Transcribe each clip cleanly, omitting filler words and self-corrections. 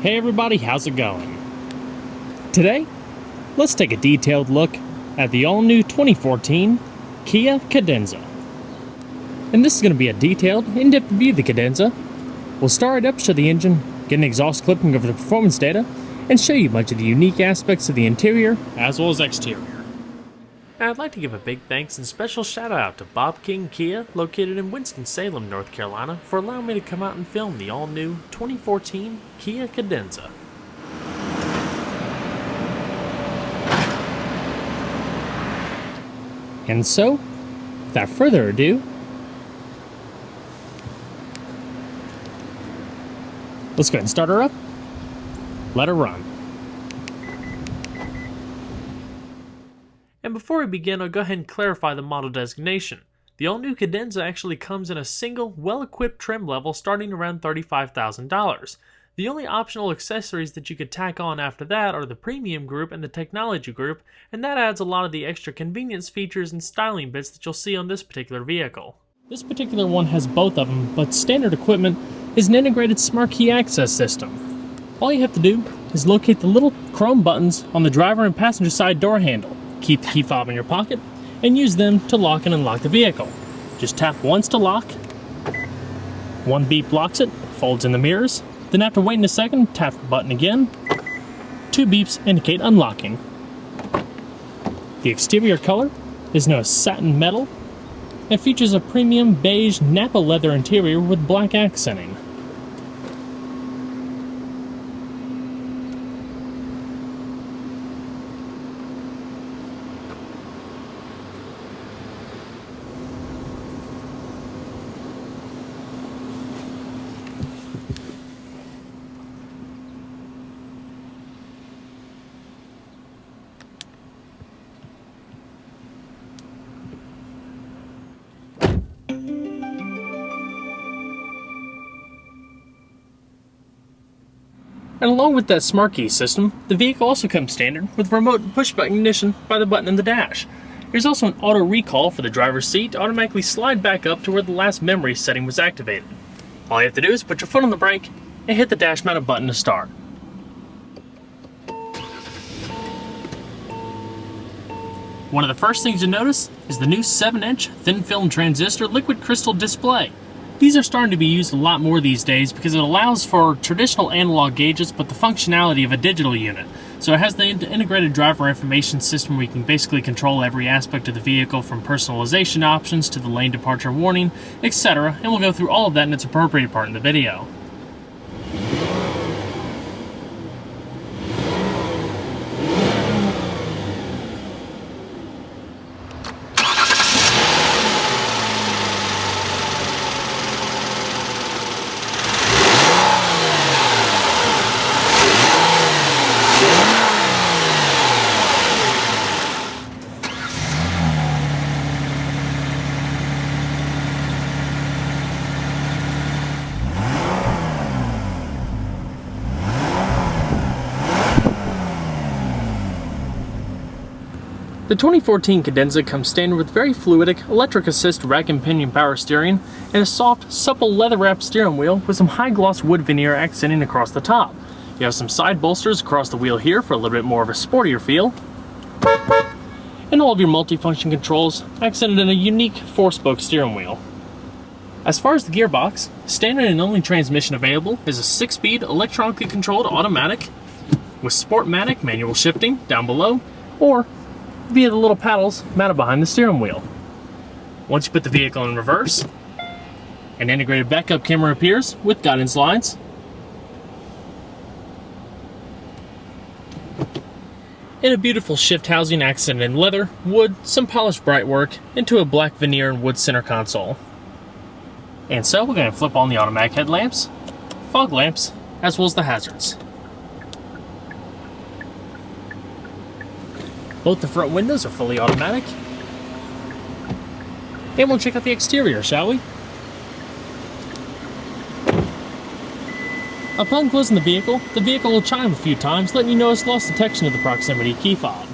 Hey everybody, how's it going? Today, let's take a detailed look at the all-new 2014 Kia Cadenza. And this is going to be a detailed, in-depth review of the Cadenza. We'll start right up to the engine, get an exhaust clipping of the performance data, and show you much of the unique aspects of the interior as well as exterior. And I'd like to give a big thanks and special shout out to Bob King Kia, located in Winston-Salem, North Carolina, for allowing me to come out and film the all-new 2014 Kia Cadenza. And so, without further ado, let's go ahead and start her up. Let her run. And before we begin, I'll go ahead and clarify the model designation. The all-new Cadenza actually comes in a single, well-equipped trim level starting around $35,000. The only optional accessories that you could tack on after that are the premium group and the technology group, and that adds a lot of the extra convenience features and styling bits that you'll see on this particular vehicle. This particular one has both of them, but standard equipment is an integrated smart key access system. All you have to do is locate the little chrome buttons on the driver and passenger side door handle. Keep the key fob in your pocket and use them to lock and unlock the vehicle. Just tap once to lock, one beep locks it, folds in the mirrors, then after waiting a second, tap the button again. Two beeps indicate unlocking. The exterior color is known as satin metal and features a premium beige Napa leather interior with black accenting. And along with that smart key system, the vehicle also comes standard with remote push-button ignition by the button in the dash. There's also an auto recall for the driver's seat to automatically slide back up to where the last memory setting was activated. All you have to do is put your foot on the brake and hit the dash mounted button to start. One of the first things you notice is the new 7-inch thin film transistor liquid crystal display. These are starting to be used a lot more these days because it allows for traditional analog gauges but the functionality of a digital unit. So it has the integrated driver information system where you can basically control every aspect of the vehicle from personalization options to the lane departure warning, etc. And we'll go through all of that in its appropriate part in the video. The 2014 Cadenza comes standard with very fluidic electric assist rack and pinion power steering and a soft, supple leather-wrapped steering wheel with some high-gloss wood veneer accenting across the top. You have some side bolsters across the wheel here for a little bit more of a sportier feel. And all of your multifunction controls accented in a unique 4-spoke steering wheel. As far as the gearbox, standard and only transmission available is a 6-speed electronically controlled automatic with Sportmatic manual shifting down below, or via the little paddles mounted behind the steering wheel. Once you put the vehicle in reverse, an integrated backup camera appears with guidance lines, and a beautiful shift housing accented in leather, wood, some polished bright work, into a black veneer and wood center console. And so we're going to flip on the automatic headlamps, fog lamps, as well as the hazards. Both the front windows are fully automatic. And we'll check out the exterior, shall we? Upon closing the vehicle will chime a few times, letting you know it's lost detection of the proximity key fob.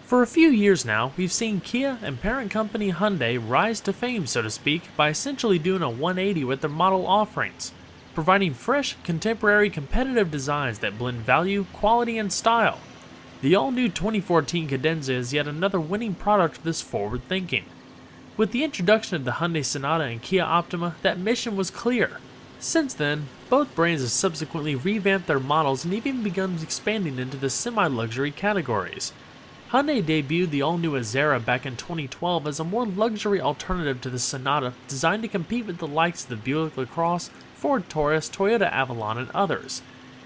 For a few years now, we've seen Kia and parent company Hyundai rise to fame, so to speak, by essentially doing a 180 with their model offerings. providing fresh, contemporary, competitive designs that blend value, quality, and style. The all-new 2014 Cadenza is yet another winning product of this forward thinking. With the introduction of the Hyundai Sonata and Kia Optima, that mission was clear. Since then, both brands have subsequently revamped their models and even begun expanding into the semi-luxury categories. Hyundai debuted the all-new Azera back in 2012 as a more luxury alternative to the Sonata, designed to compete with the likes of the Buick LaCrosse, Ford Taurus, Toyota Avalon, and others.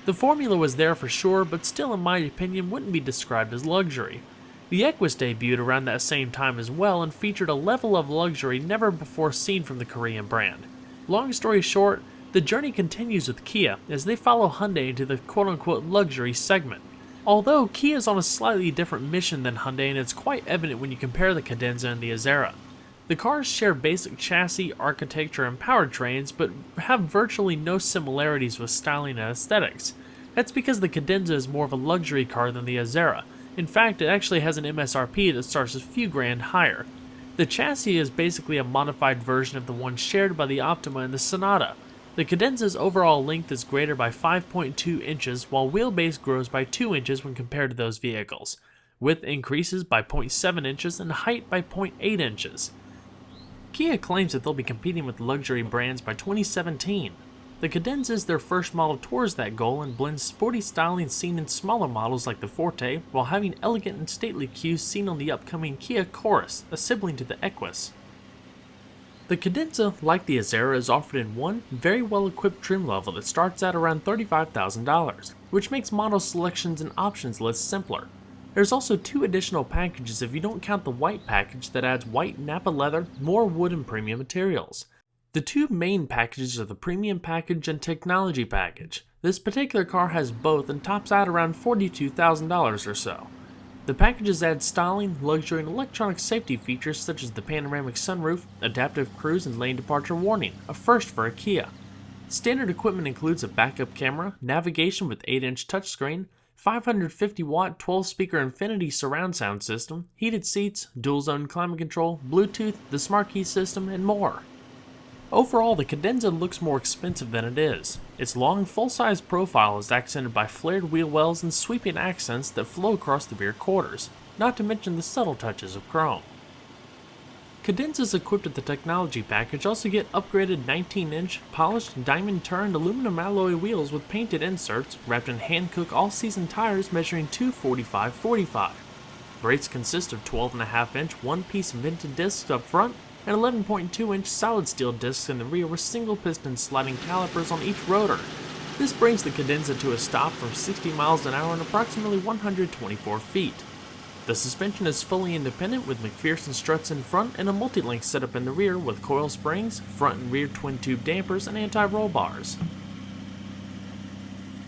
The formula was there for sure, but still in my opinion wouldn't be described as luxury. The Equus debuted around that same time as well and featured a level of luxury never before seen from the Korean brand. Long story short, the journey continues with Kia as they follow Hyundai into the quote-unquote luxury segment. Although Kia is on a slightly different mission than Hyundai, and it's quite evident when you compare the Cadenza and the Azera. The cars share basic chassis, architecture, and powertrains, but have virtually no similarities with styling and aesthetics. That's because the Cadenza is more of a luxury car than the Azera. In fact, it actually has an MSRP that starts a few grand higher. The chassis is basically a modified version of the one shared by the Optima and the Sonata. The Cadenza's overall length is greater by 5.2 inches, while wheelbase grows by 2 inches when compared to those vehicles. Width increases by 0.7 inches and height by 0.8 inches. Kia claims that they'll be competing with luxury brands by 2017. The Cadenza is their first model towards that goal and blends sporty styling seen in smaller models like the Forte, while having elegant and stately cues seen on the upcoming Kia Chorus, a sibling to the Equus. The Cadenza, like the Azera, is offered in one very well-equipped trim level that starts at around $35,000, which makes model selections and options list simpler. There's also 2 additional packages if you don't count the white package that adds white Nappa leather, more wood, and premium materials. The 2 main packages are the Premium Package and Technology Package. This particular car has both and tops out around $42,000 or so. The packages add styling, luxury, and electronic safety features such as the panoramic sunroof, adaptive cruise, and lane departure warning, a first for a Kia. Standard equipment includes a backup camera, navigation with 8-inch touchscreen, 550-watt 12-speaker Infinity surround sound system, heated seats, dual-zone climate control, Bluetooth, the smart key system, and more. Overall, the Cadenza looks more expensive than it is. Its long, full-size profile is accented by flared wheel wells and sweeping accents that flow across the rear quarters, not to mention the subtle touches of chrome. Cadenzas equipped with the technology package also get upgraded 19-inch, polished, diamond-turned aluminum alloy wheels with painted inserts wrapped in hand-cook all-season tires measuring 245/45. Brakes consist of 12.5-inch one-piece vented discs up front and 11.2-inch solid steel discs in the rear with single-piston sliding calipers on each rotor. This brings the Cadenza to a stop from 60 miles an hour and approximately 124 feet. The suspension is fully independent with McPherson struts in front and a multi-link setup in the rear with coil springs, front and rear twin-tube dampers, and anti-roll bars.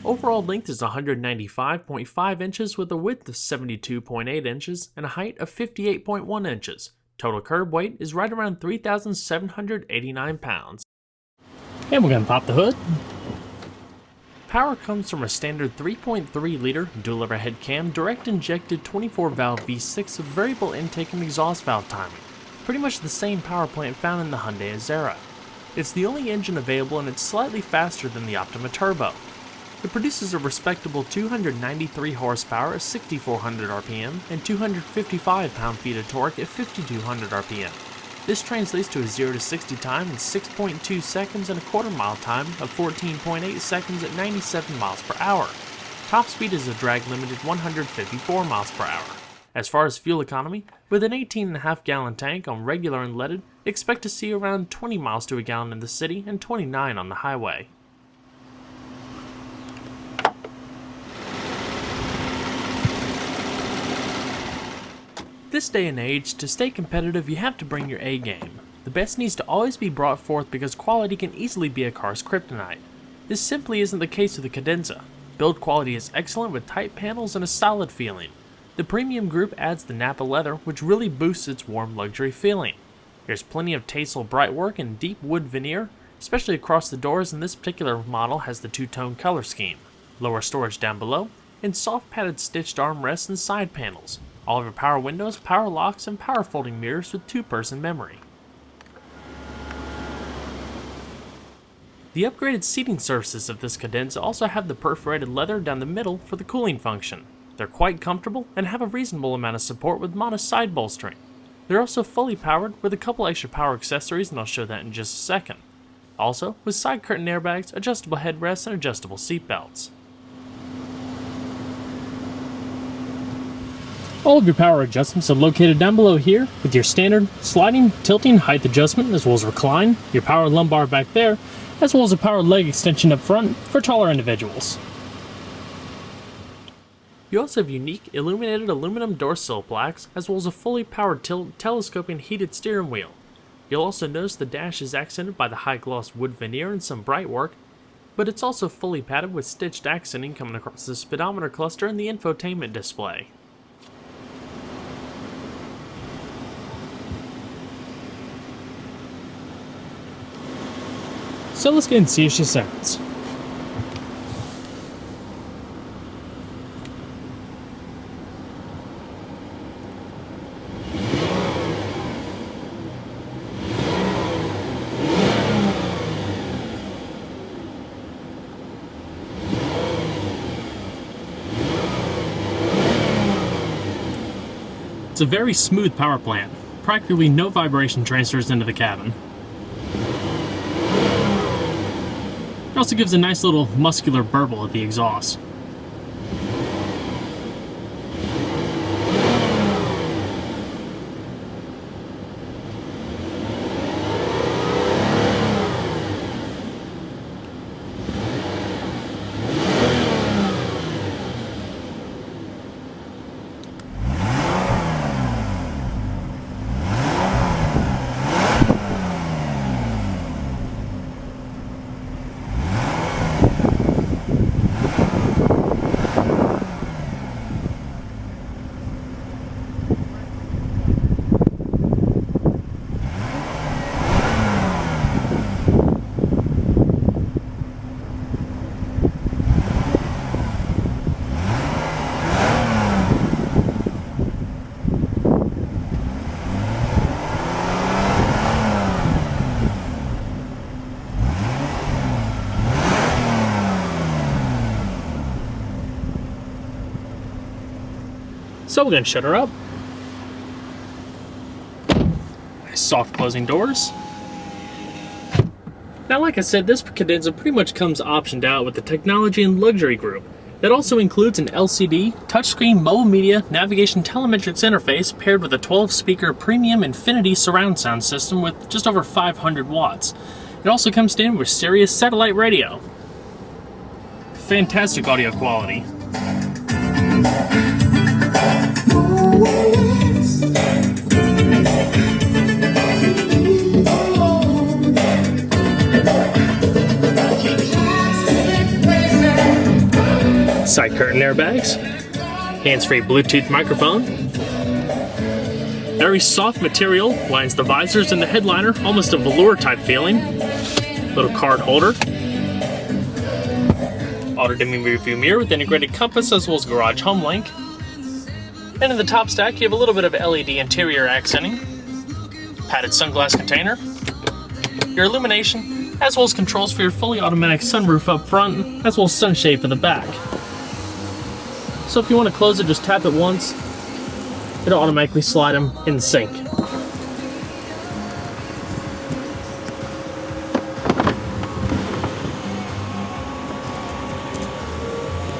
Overall length is 195.5 inches with a width of 72.8 inches and a height of 58.1 inches. Total curb weight is right around 3,789 pounds. And we're going to pop the hood. Power comes from a standard 3.3-liter dual overhead cam direct injected 24-valve V6 with variable intake and exhaust valve timing. Pretty much the same power plant found in the Hyundai Azera. It's the only engine available and it's slightly faster than the Optima Turbo. It produces a respectable 293 horsepower at 6,400 RPM and 255 pound-feet of torque at 5,200 RPM. This translates to a 0 to 60 time in 6.2 seconds and a quarter-mile time of 14.8 seconds at 97 miles per hour. Top speed is a drag-limited 154 miles per hour. As far as fuel economy, with an 18.5-gallon tank on regular unleaded, expect to see around 20 miles to a gallon in the city and 29 on the highway. This day and age, to stay competitive, you have to bring your A game. The best needs to always be brought forth because quality can easily be a car's kryptonite. This simply isn't the case with the Cadenza. Build quality is excellent with tight panels and a solid feeling. The premium group adds the Nappa leather, which really boosts its warm luxury feeling. There's plenty of tassel brightwork and deep wood veneer, especially across the doors, and this particular model has the two-tone color scheme. Lower storage down below, and soft padded stitched armrests and side panels. All of your power windows, power locks, and power folding mirrors with 2-person memory. The upgraded seating surfaces of this Cadenza also have the perforated leather down the middle for the cooling function. They're quite comfortable and have a reasonable amount of support with modest side bolstering. They're also fully powered with a couple extra power accessories, and I'll show that in just a second. Also, with side curtain airbags, adjustable headrests, and adjustable seat belts. All of your power adjustments are located down below here, with your standard sliding, tilting, height adjustment, as well as recline, your power lumbar back there, as well as a power leg extension up front for taller individuals. You also have unique illuminated aluminum door sill blacks, as well as a fully powered telescoping heated steering wheel. You'll also notice the dash is accented by the high gloss wood veneer and some bright work, but it's also fully padded with stitched accenting coming across the speedometer cluster and the infotainment display. So let's get and see if she sounds. It's a very smooth power plant. Practically no vibration transfers into the cabin. It also gives a nice little muscular burble at the exhaust. So we're going to shut her up. Nice soft closing doors. Now, like I said, this Cadenza pretty much comes optioned out with the technology and luxury group. That also includes an LCD, touchscreen, mobile media, navigation telemetrics interface paired with a 12-speaker premium Infinity surround sound system with just over 500 watts. It also comes standard with Sirius satellite radio. Fantastic audio quality. Side curtain airbags, hands-free Bluetooth microphone. Very soft material lines the visors and the headliner, almost a velour type feeling. Little card holder. Auto dimming rearview mirror with integrated compass as well as garage home link. And in the top stack you have a little bit of LED interior accenting. Padded sunglass container. Your illumination, as well as controls for your fully automatic sunroof up front, as well as sunshade for the back. So if you want to close it, just tap it once. It'll automatically slide them in sync.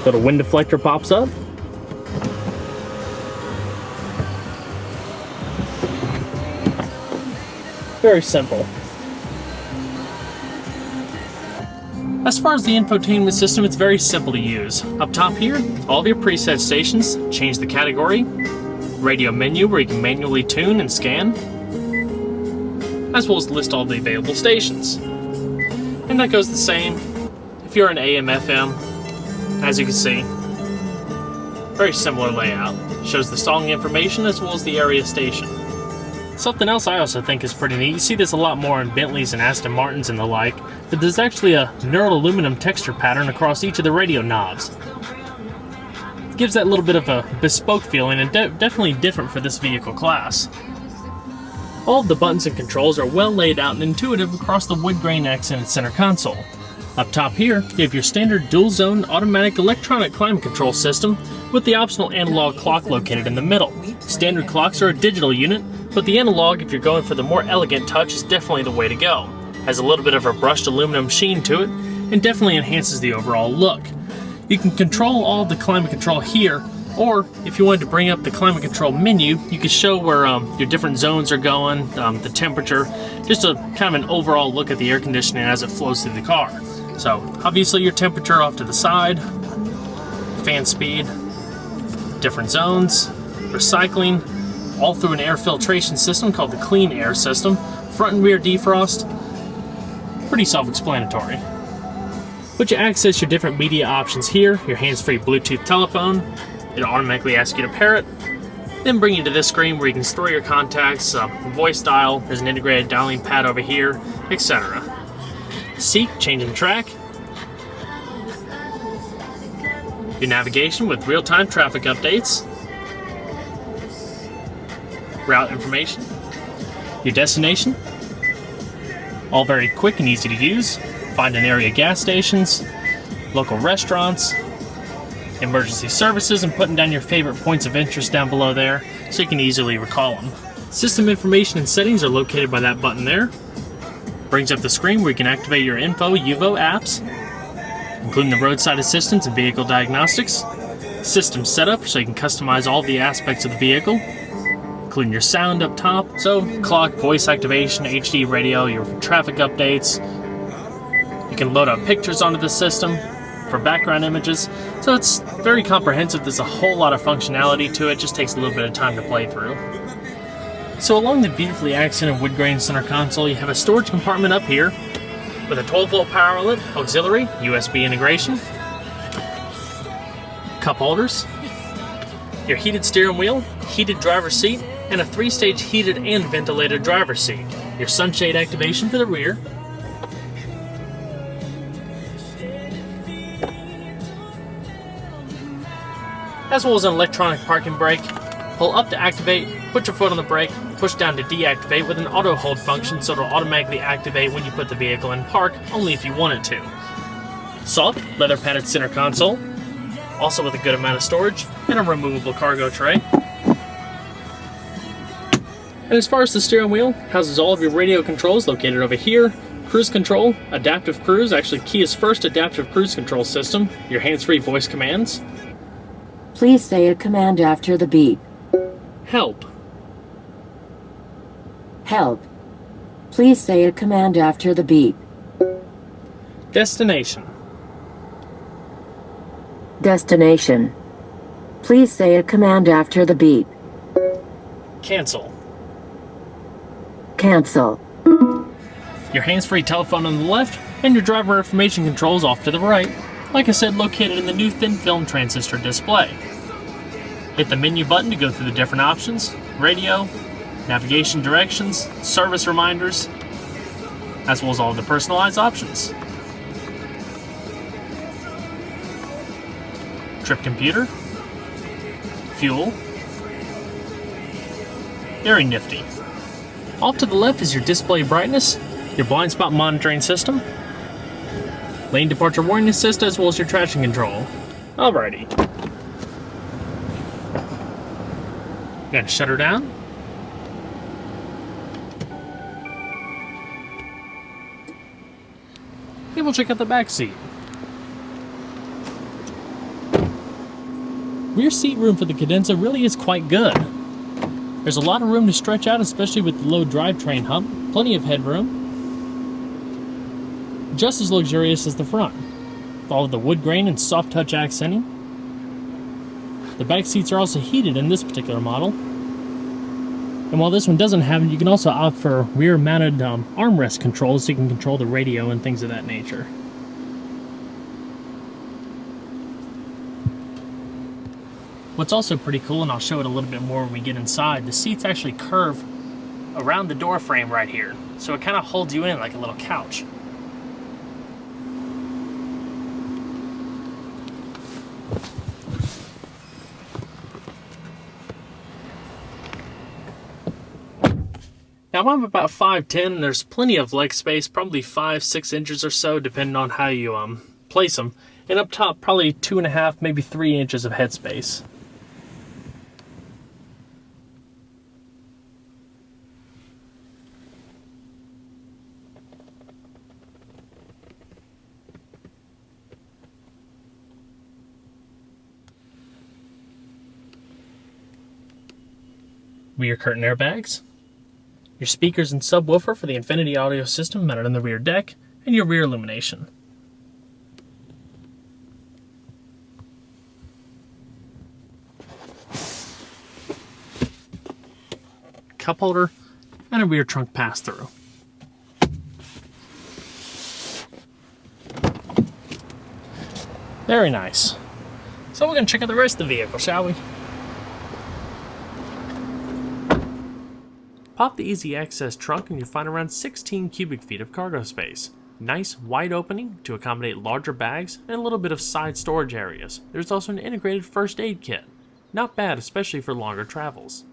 Little wind deflector pops up. Very simple. As far as the infotainment system, it's very simple to use. Up top here, all of your preset stations, change the category, radio menu where you can manually tune and scan, as well as list all the available stations. And that goes the same if you're an AM, FM, as you can see. Very similar layout. Shows the song information as well as the area station. Something else I also think is pretty neat, you see this a lot more in Bentleys and Aston Martins and the like, but there's actually a knurled aluminum texture pattern across each of the radio knobs. It gives that little bit of a bespoke feeling and definitely different for this vehicle class. All of the buttons and controls are well laid out and intuitive across the wood grain accented center console. Up top here, you have your standard dual-zone automatic electronic climate control system with the optional analog clock located in the middle. Standard clocks are a digital unit, but the analog, if you're going for the more elegant touch, is definitely the way to go. Has a little bit of a brushed aluminum sheen to it, and definitely enhances the overall look. You can control all of the climate control here, or if you wanted to bring up the climate control menu, you could show where your different zones are going, the temperature, just a kind of an overall look at the air conditioning as it flows through the car. So obviously your temperature off to the side, fan speed, different zones, recycling, all through an air filtration system called the clean air system, front and rear defrost. Pretty self-explanatory. But you access your different media options here, your hands-free Bluetooth telephone. It'll automatically ask you to pair it, then bring you to this screen where you can store your contacts, voice dial, there's an integrated dialing pad over here, etc. Seek, changing track. Your navigation with real-time traffic updates. Route information. Your destination. All very quick and easy to use. Find an area gas stations, local restaurants, emergency services, and putting down your favorite points of interest down below there so you can easily recall them. System information and settings are located by that button there. Brings up the screen where you can activate your Info UVO apps, including the roadside assistance and vehicle diagnostics. System setup, so you can customize all the aspects of the vehicle, including your sound up top. So clock, voice activation, HD radio, your traffic updates. You can load up pictures onto the system for background images. So it's very comprehensive. There's a whole lot of functionality to it. Just takes a little bit of time to play through. So along the beautifully accented wood grain center console, you have a storage compartment up here with a 12-volt power outlet, auxiliary, USB integration, cup holders, your heated steering wheel, heated driver's seat, and a 3-stage heated and ventilated driver's seat. Your sunshade activation for the rear, as well as an electronic parking brake. Pull up to activate, put your foot on the brake, push down to deactivate with an auto hold function so it'll automatically activate when you put the vehicle in park, only if you want it to. Soft, leather padded center console, also with a good amount of storage, and a removable cargo tray. And as far as the steering wheel, houses all of your radio controls located over here. Cruise control, adaptive cruise, actually Kia's first adaptive cruise control system, your hands-free voice commands. Please say a command after the beep. Help. Help. Please say a command after the beep. Destination. Destination. Please say a command after the beep. Cancel. Cancel. Your hands-free telephone on the left, and your driver information controls off to the right, like I said, located in the new thin film transistor display. Hit the menu button to go through the different options, radio, navigation directions, service reminders, as well as all of the personalized options. Trip computer, fuel, very nifty. Off to the left is your display brightness, your blind spot monitoring system, lane departure warning assist, as well as your traction control. Alrighty. Gotta shut her down. And we'll check out the back seat. Rear seat room for the Cadenza really is quite good. There's a lot of room to stretch out, especially with the low drivetrain hump. Plenty of headroom. Just as luxurious as the front. All of the wood grain and soft touch accenting. The back seats are also heated in this particular model. And while this one doesn't have it, you can also opt for rear-mounted armrest controls so you can control the radio and things of that nature. What's also pretty cool, and I'll show it a little bit more when we get inside, the seats actually curve around the door frame right here. So it kind of holds you in like a little couch. Now I'm about 5'10", and there's plenty of leg space, probably 5-6 inches or so, depending on how you place them. And up top, probably 2.5, maybe 3 inches of headspace. Rear curtain airbags, your speakers and subwoofer for the Infinity audio system mounted on the rear deck, and your rear illumination. Cup holder, and a rear trunk pass-through. Very nice. So we're going to check out the rest of the vehicle, shall we? Pop the easy access trunk and you find around 16 cubic feet of cargo space. Nice wide opening to accommodate larger bags and a little bit of side storage areas. There's also an integrated first aid kit. Not bad, especially for longer travels.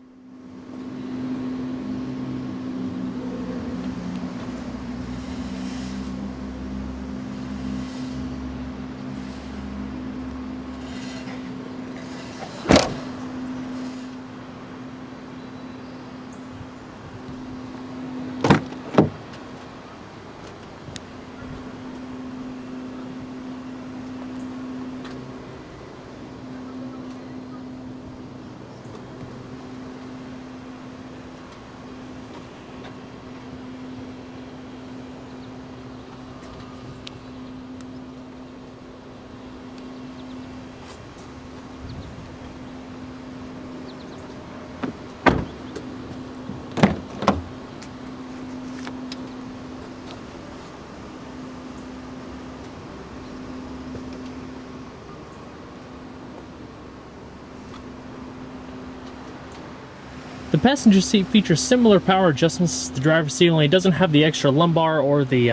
The passenger seat features similar power adjustments to the driver's seat, only it doesn't have the extra lumbar or the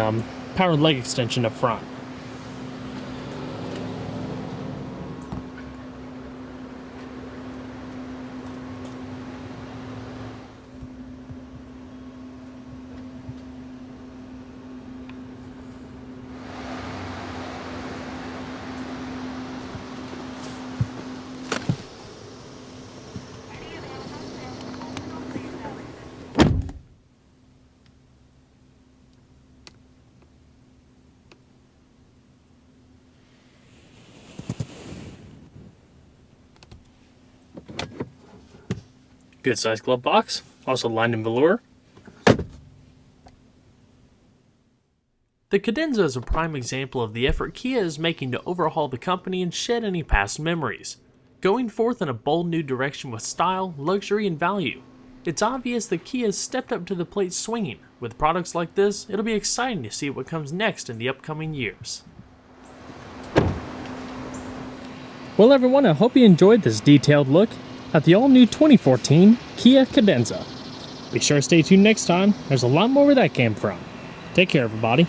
powered leg extension up front. Good sized glove box, also lined in velour. The Cadenza is a prime example of the effort Kia is making to overhaul the company and shed any past memories, going forth in a bold new direction with style, luxury, and value. It's obvious that Kia has stepped up to the plate swinging. With products like this, it'll be exciting to see what comes next in the upcoming years. Well everyone, I hope you enjoyed this detailed look at the all-new 2014 Kia Cadenza. Be sure to stay tuned next time, there's a lot more where that came from. Take care everybody.